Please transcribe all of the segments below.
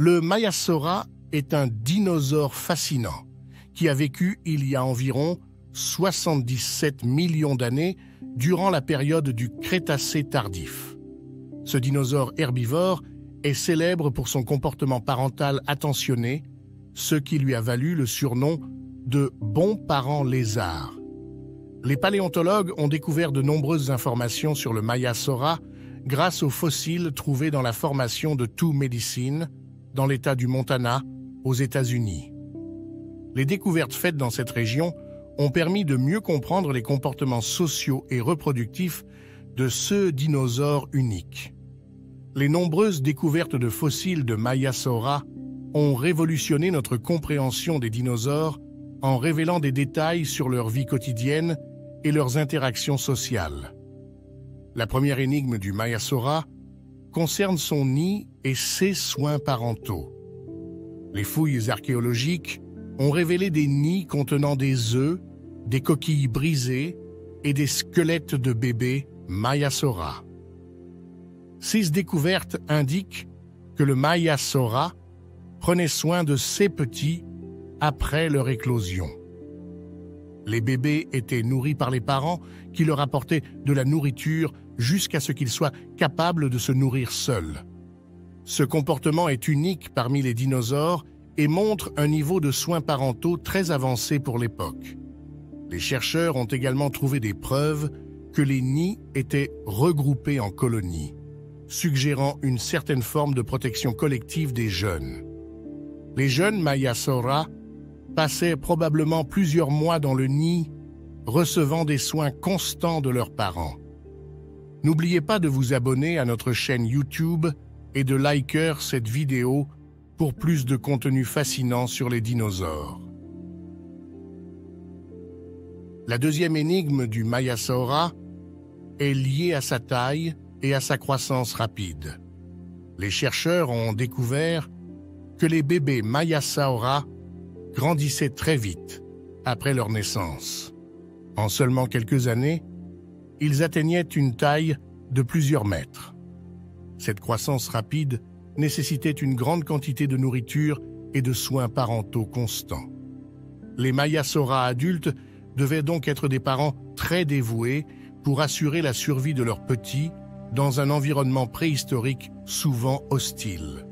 Le Maiasaura est un dinosaure fascinant qui a vécu il y a environ 77 millions d'années durant la période du Crétacé tardif. Ce dinosaure herbivore est célèbre pour son comportement parental attentionné, ce qui lui a valu le surnom de « bon parent lézard ». Les paléontologues ont découvert de nombreuses informations sur le Maiasaura grâce aux fossiles trouvés dans la formation de Two Medicine, dans l'État du Montana, aux États-Unis. Les découvertes faites dans cette région ont permis de mieux comprendre les comportements sociaux et reproductifs de ce dinosaure unique. Les nombreuses découvertes de fossiles de Maiasaura ont révolutionné notre compréhension des dinosaures en révélant des détails sur leur vie quotidienne et leurs interactions sociales. La première énigme du Maiasaura concerne son nid et ses soins parentaux. Les fouilles archéologiques ont révélé des nids contenant des œufs, des coquilles brisées et des squelettes de bébés Maiasaura. Ces découvertes indiquent que le Maiasaura prenait soin de ses petits après leur éclosion. Les bébés étaient nourris par les parents qui leur apportaient de la nourriture jusqu'à ce qu'ils soient capables de se nourrir seuls. Ce comportement est unique parmi les dinosaures et montre un niveau de soins parentaux très avancé pour l'époque. Les chercheurs ont également trouvé des preuves que les nids étaient regroupés en colonies, suggérant une certaine forme de protection collective des jeunes. Les jeunes Maiasaura passaient probablement plusieurs mois dans le nid, recevant des soins constants de leurs parents. N'oubliez pas de vous abonner à notre chaîne YouTube et de liker cette vidéo pour plus de contenu fascinant sur les dinosaures. La deuxième énigme du Maiasaura est liée à sa taille et à sa croissance rapide. Les chercheurs ont découvert que les bébés Maiasaura grandissaient très vite après leur naissance. En seulement quelques années, ils atteignaient une taille de plusieurs mètres. Cette croissance rapide nécessitait une grande quantité de nourriture et de soins parentaux constants. Les Maiasaura adultes devaient donc être des parents très dévoués pour assurer la survie de leurs petits dans un environnement préhistorique souvent hostile.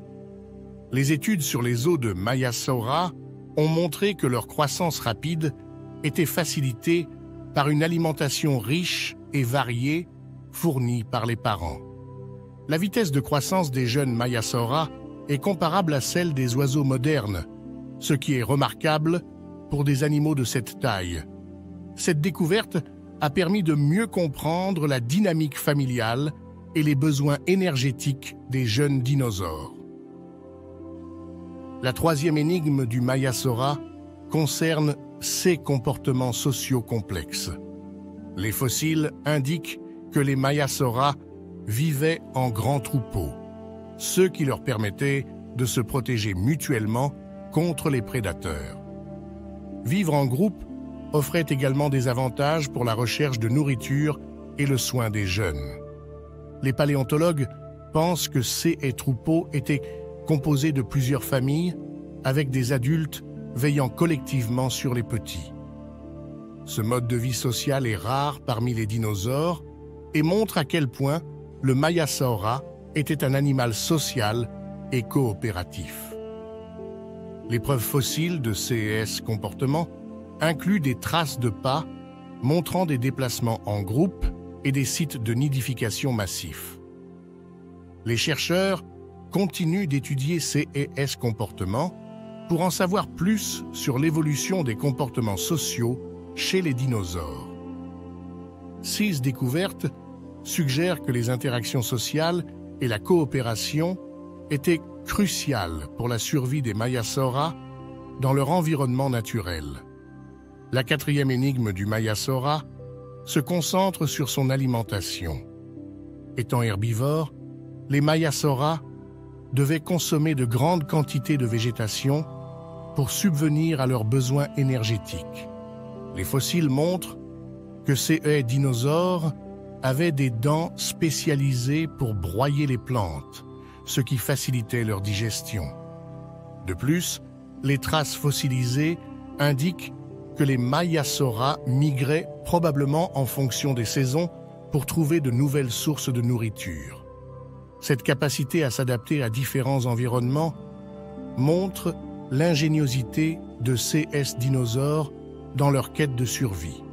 Les études sur les os de Maiasaura ont montré que leur croissance rapide était facilitée par une alimentation riche et variée fournie par les parents. La vitesse de croissance des jeunes Maiasaura est comparable à celle des oiseaux modernes, ce qui est remarquable pour des animaux de cette taille. Cette découverte a permis de mieux comprendre la dynamique familiale et les besoins énergétiques des jeunes dinosaures. La troisième énigme du Maiasaura concerne ses comportements sociaux complexes. Les fossiles indiquent que les Maiasaura vivaient en grands troupeaux, ce qui leur permettait de se protéger mutuellement contre les prédateurs. Vivre en groupe offrait également des avantages pour la recherche de nourriture et le soin des jeunes. Les paléontologues pensent que ces troupeaux étaient composés de plusieurs familles, avec des adultes veillant collectivement sur les petits. Ce mode de vie social est rare parmi les dinosaures et montre à quel point le Maiasaura était un animal social et coopératif. Les preuves fossiles de ces comportements incluent des traces de pas montrant des déplacements en groupe et des sites de nidification massifs. Les chercheurs continuent d'étudier ces comportements pour en savoir plus sur l'évolution des comportements sociaux chez les dinosaures. Ces découvertes suggèrent que les interactions sociales et la coopération étaient cruciales pour la survie des Maiasaura dans leur environnement naturel. La quatrième énigme du Maiasaura se concentre sur son alimentation. Étant herbivores, les Maiasaura devaient consommer de grandes quantités de végétation pour subvenir à leurs besoins énergétiques. Les fossiles montrent que ces dinosaures avaient des dents spécialisées pour broyer les plantes, ce qui facilitait leur digestion. De plus, les traces fossilisées indiquent que les Mayasauras migraient probablement en fonction des saisons pour trouver de nouvelles sources de nourriture. Cette capacité à s'adapter à différents environnements montre l'ingéniosité de ces dinosaures dans leur quête de survie.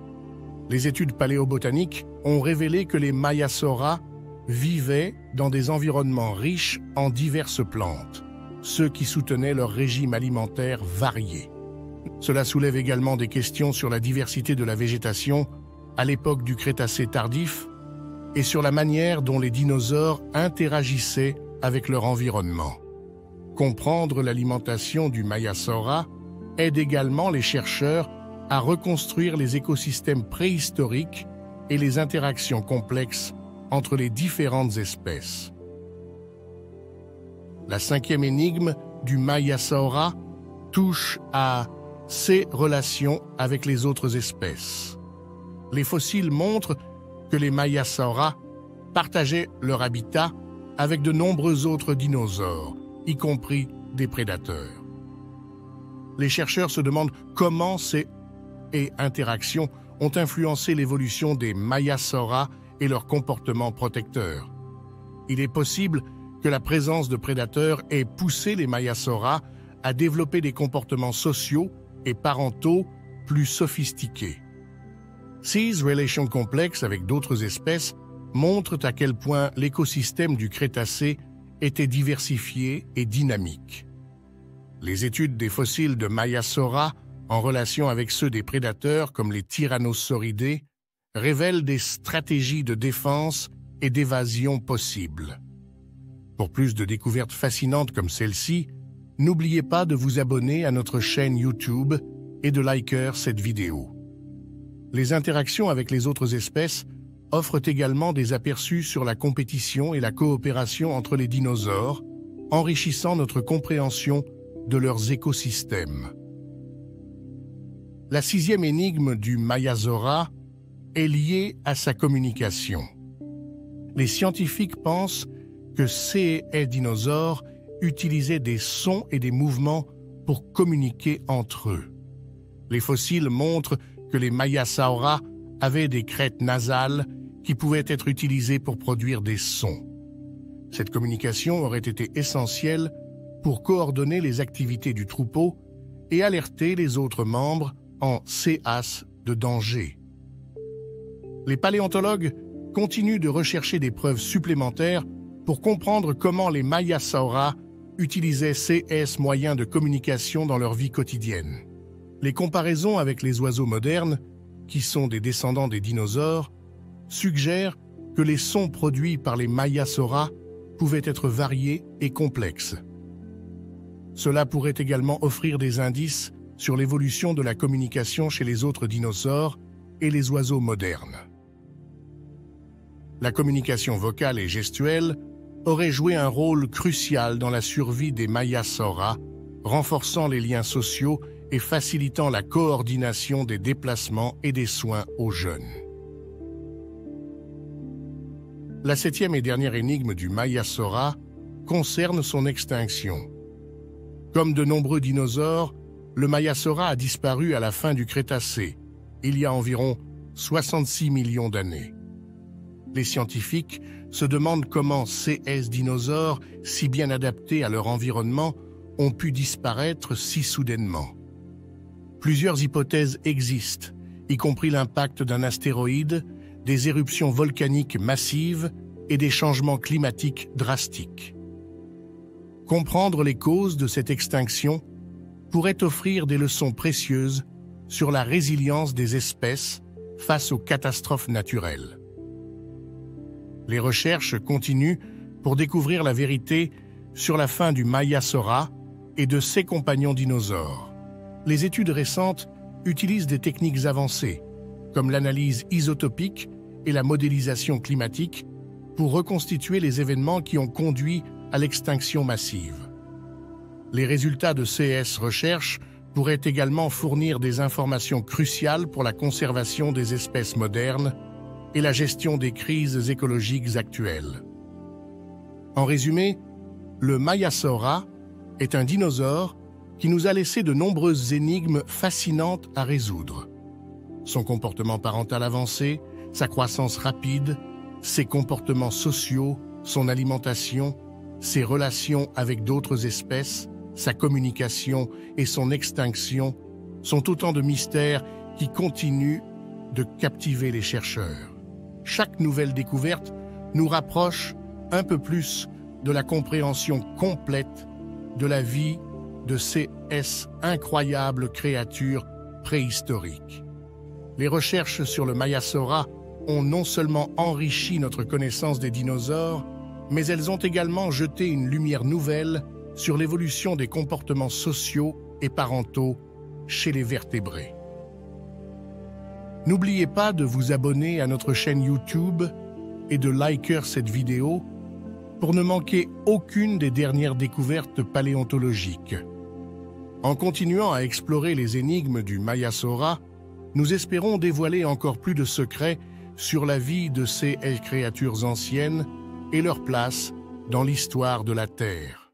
Les études paléobotaniques ont révélé que les Mayasauras vivaient dans des environnements riches en diverses plantes, ce qui soutenait leur régime alimentaire varié. Cela soulève également des questions sur la diversité de la végétation à l'époque du Crétacé tardif et sur la manière dont les dinosaures interagissaient avec leur environnement. Comprendre l'alimentation du Mayasaura aide également les chercheurs à reconstruire les écosystèmes préhistoriques et les interactions complexes entre les différentes espèces. La 5e énigme du Mayasaura touche à ses relations avec les autres espèces. Les fossiles montrent que les Mayasauras partageaient leur habitat avec de nombreux autres dinosaures, y compris des prédateurs. Les chercheurs se demandent comment ces interactions ont influencé l'évolution des Mayasauras et leur comportement protecteur. Il est possible que la présence de prédateurs ait poussé les Mayasauras à développer des comportements sociaux et parentaux plus sophistiqués. Ces relations complexes avec d'autres espèces montrent à quel point l'écosystème du Crétacé était diversifié et dynamique. Les études des fossiles de Mayasauras en relation avec ceux des prédateurs comme les tyrannosauridés révèlent des stratégies de défense et d'évasion possibles. Pour plus de découvertes fascinantes comme celle-ci, n'oubliez pas de vous abonner à notre chaîne YouTube et de liker cette vidéo. Les interactions avec les autres espèces offrent également des aperçus sur la compétition et la coopération entre les dinosaures, enrichissant notre compréhension de leurs écosystèmes. La 6e énigme du Mayasaura est liée à sa communication. Les scientifiques pensent que ces dinosaures utilisaient des sons et des mouvements pour communiquer entre eux. Les fossiles montrent que les Mayasauras avaient des crêtes nasales qui pouvaient être utilisées pour produire des sons. Cette communication aurait été essentielle pour coordonner les activités du troupeau et alerter les autres membres en cas de danger. Les paléontologues continuent de rechercher des preuves supplémentaires pour comprendre comment les Mayasauras utilisaient ces moyens de communication dans leur vie quotidienne. Les comparaisons avec les oiseaux modernes, qui sont des descendants des dinosaures, suggèrent que les sons produits par les Mayasauras pouvaient être variés et complexes. Cela pourrait également offrir des indices sur l'évolution de la communication chez les autres dinosaures et les oiseaux modernes. La communication vocale et gestuelle aurait joué un rôle crucial dans la survie des Mayasauras, renforçant les liens sociaux et facilitant la coordination des déplacements et des soins aux jeunes. La 7e et dernière énigme du Mayasaura concerne son extinction. Comme de nombreux dinosaures, le Mayasaura a disparu à la fin du Crétacé, il y a environ 66 millions d'années. Les scientifiques se demandent comment ces dinosaures, si bien adaptés à leur environnement, ont pu disparaître si soudainement. Plusieurs hypothèses existent, y compris l'impact d'un astéroïde, des éruptions volcaniques massives et des changements climatiques drastiques. Comprendre les causes de cette extinction pourrait offrir des leçons précieuses sur la résilience des espèces face aux catastrophes naturelles. Les recherches continuent pour découvrir la vérité sur la fin du Mayasaura et de ses compagnons dinosaures. Les études récentes utilisent des techniques avancées, comme l'analyse isotopique et la modélisation climatique, pour reconstituer les événements qui ont conduit à l'extinction massive. Les résultats de ces recherches pourraient également fournir des informations cruciales pour la conservation des espèces modernes et la gestion des crises écologiques actuelles. En résumé, le Mayasaura est un dinosaure qui nous a laissé de nombreuses énigmes fascinantes à résoudre. Son comportement parental avancé, sa croissance rapide, ses comportements sociaux, son alimentation, ses relations avec d'autres espèces, sa communication et son extinction sont autant de mystères qui continuent de captiver les chercheurs. Chaque nouvelle découverte nous rapproche un peu plus de la compréhension complète de la vie de ces incroyables créatures préhistoriques. Les recherches sur le Maiasaura ont non seulement enrichi notre connaissance des dinosaures, mais elles ont également jeté une lumière nouvelle sur l'évolution des comportements sociaux et parentaux chez les vertébrés. N'oubliez pas de vous abonner à notre chaîne YouTube et de liker cette vidéo pour ne manquer aucune des dernières découvertes paléontologiques. En continuant à explorer les énigmes du Maiasaura, nous espérons dévoiler encore plus de secrets sur la vie de ces créatures anciennes et leur place dans l'histoire de la Terre.